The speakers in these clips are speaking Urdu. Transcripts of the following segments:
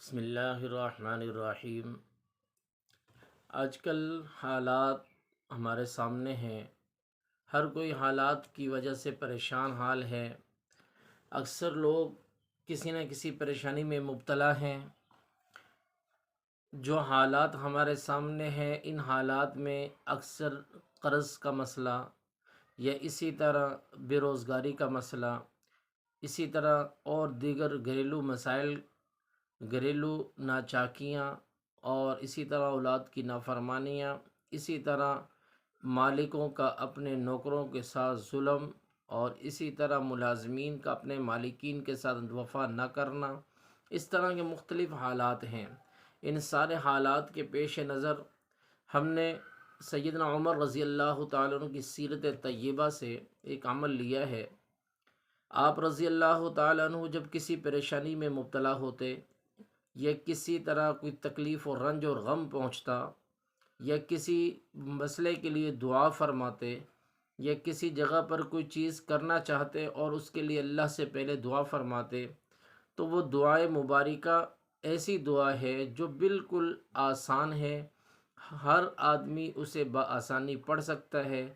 بسم اللہ الرحمن الرحیم۔ آج کل حالات ہمارے سامنے ہیں، ہر کوئی حالات کی وجہ سے پریشان حال ہے۔ اکثر لوگ کسی نہ کسی پریشانی میں مبتلا ہیں۔ جو حالات ہمارے سامنے ہیں، ان حالات میں اکثر قرض کا مسئلہ یا اسی طرح بے روزگاری کا مسئلہ، اسی طرح اور دیگر گھریلو مسائل، گھریلو ناچاکیاں، اور اسی طرح اولاد کی نافرمانیاں، اسی طرح مالکوں کا اپنے نوکروں کے ساتھ ظلم، اور اسی طرح ملازمین کا اپنے مالکین کے ساتھ وفا نہ کرنا، اس طرح کے مختلف حالات ہیں۔ ان سارے حالات کے پیش نظر ہم نے سیدنا عمر رضی اللہ تعالیٰ عنہ کی سیرت طیبہ سے ایک عمل لیا ہے۔ آپ رضی اللہ تعالیٰ عنہ جب کسی پریشانی میں مبتلا ہوتے، یا کسی طرح کوئی تکلیف اور رنج اور غم پہنچتا، یا کسی مسئلے کے لیے دعا فرماتے، یا کسی جگہ پر کوئی چیز کرنا چاہتے اور اس کے لیے اللہ سے پہلے دعا فرماتے، تو وہ دعائے مبارکہ ایسی دعا ہے جو بالکل آسان ہے، ہر آدمی اسے بآسانی پڑھ سکتا ہے۔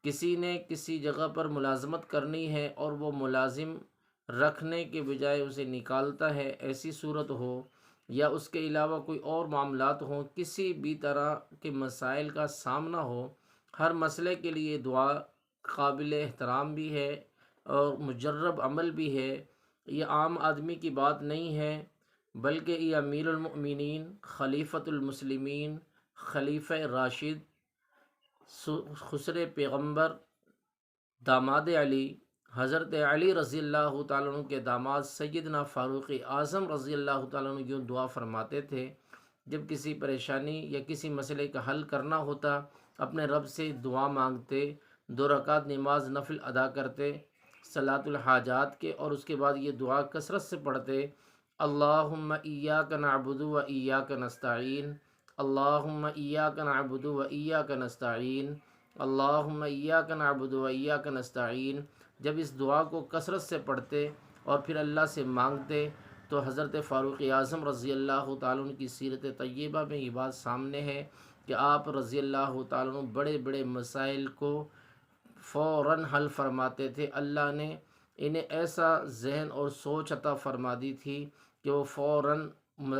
کسی نے کسی جگہ پر ملازمت کرنی ہے اور وہ ملازم رکھنے کے بجائے اسے نکالتا ہے، ایسی صورت ہو، یا اس کے علاوہ کوئی اور معاملات ہوں، کسی بھی طرح کے مسائل کا سامنا ہو، ہر مسئلے کے لیے دعا قابل احترام بھی ہے اور مجرب عمل بھی ہے۔ یہ عام آدمی کی بات نہیں ہے، بلکہ یہ امیر المؤمنین، خلیفۃ المسلمین، خلیفہ راشد، خسر پیغمبر، داماد علی، حضرت علی رضی اللہ تعالیٰ عنہ کے داماد سیدنا فاروق اعظم رضی اللہ تعالیٰ عنہ یوں دعا فرماتے تھے۔ جب کسی پریشانی یا کسی مسئلے کا حل کرنا ہوتا، اپنے رب سے دعا مانگتے، 2 رکعت نماز نفل ادا کرتے صلاۃ الحاجات کے، اور اس کے بعد یہ دعا کثرت سے پڑھتے: اللہم ایاک نعبد و ایاک نستعین، اللہم ایاک نعبد و ایاک نستعین، اللہم ایاک نعبد و ایاک نستعین۔ جب اس دعا کو کثرت سے پڑھتے اور پھر اللہ سے مانگتے، تو حضرت فاروق اعظم رضی اللہ تعالیٰ عنہ کی سیرت طیبہ میں یہ بات سامنے ہے کہ آپ رضی اللہ تعالیٰ عنہ بڑے بڑے مسائل کو فوراً حل فرماتے تھے۔ اللہ نے انہیں ایسا ذہن اور سوچ عطا فرما دی تھی کہ وہ فوراً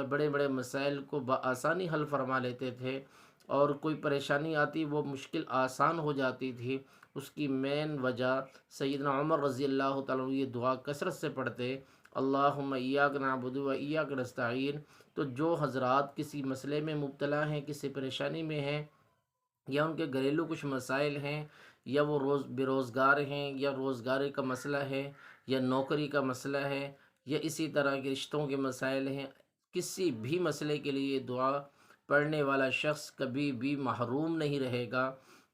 بڑے بڑے مسائل کو بآسانی حل فرما لیتے تھے، اور کوئی پریشانی آتی وہ مشکل آسان ہو جاتی تھی۔ اس کی مین وجہ سیدنا عمر رضی اللہ تعالیٰ عنہ یہ دعا کثرت سے پڑھتے: اللہم ایاک نعبد و ایاک نستعین۔ تو جو حضرات کسی مسئلے میں مبتلا ہیں، کسی پریشانی میں ہیں، یا ان کے گھریلو کچھ مسائل ہیں، یا وہ بے روزگار ہیں، یا روزگار کا مسئلہ ہے، یا نوکری کا مسئلہ ہے، یا اسی طرح کے رشتوں کے مسائل ہیں، کسی بھی مسئلے کے لیے دعا پڑھنے والا شخص کبھی بھی محروم نہیں رہے گا،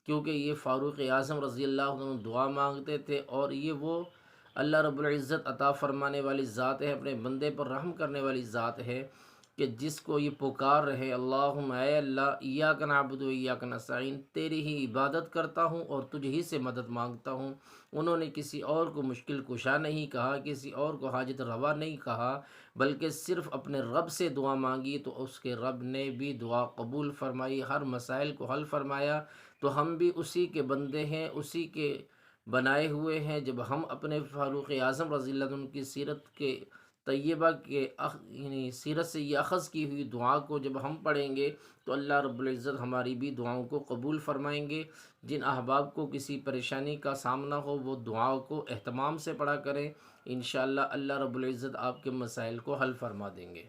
کیونکہ یہ فاروق اعظم رضی اللہ عنہ دعا مانگتے تھے، اور یہ وہ اللہ رب العزت عطا فرمانے والی ذات ہے، اپنے بندے پر رحم کرنے والی ذات ہے، کہ جس کو یہ پکار رہے: اللہم، اے اللہ، ایاک نعبد و ایاک نستعین، تیری ہی عبادت کرتا ہوں اور تجھ ہی سے مدد مانگتا ہوں۔ انہوں نے کسی اور کو مشکل کشا نہیں کہا، کسی اور کو حاجت روا نہیں کہا، بلکہ صرف اپنے رب سے دعا مانگی، تو اس کے رب نے بھی دعا قبول فرمائی، ہر مسائل کو حل فرمایا۔ تو ہم بھی اسی کے بندے ہیں، اسی کے بنائے ہوئے ہیں۔ جب ہم اپنے فاروق اعظم رضی اللہ عنہ کی سیرت کے طیبہ کے یعنی سیرت سے یہ اخذ کی ہوئی دعا کو جب ہم پڑھیں گے، تو اللہ رب العزت ہماری بھی دعاؤں کو قبول فرمائیں گے۔ جن احباب کو کسی پریشانی کا سامنا ہو، وہ دعاؤں کو اہتمام سے پڑھا کریں، انشاءاللہ اللہ رب العزت آپ کے مسائل کو حل فرما دیں گے۔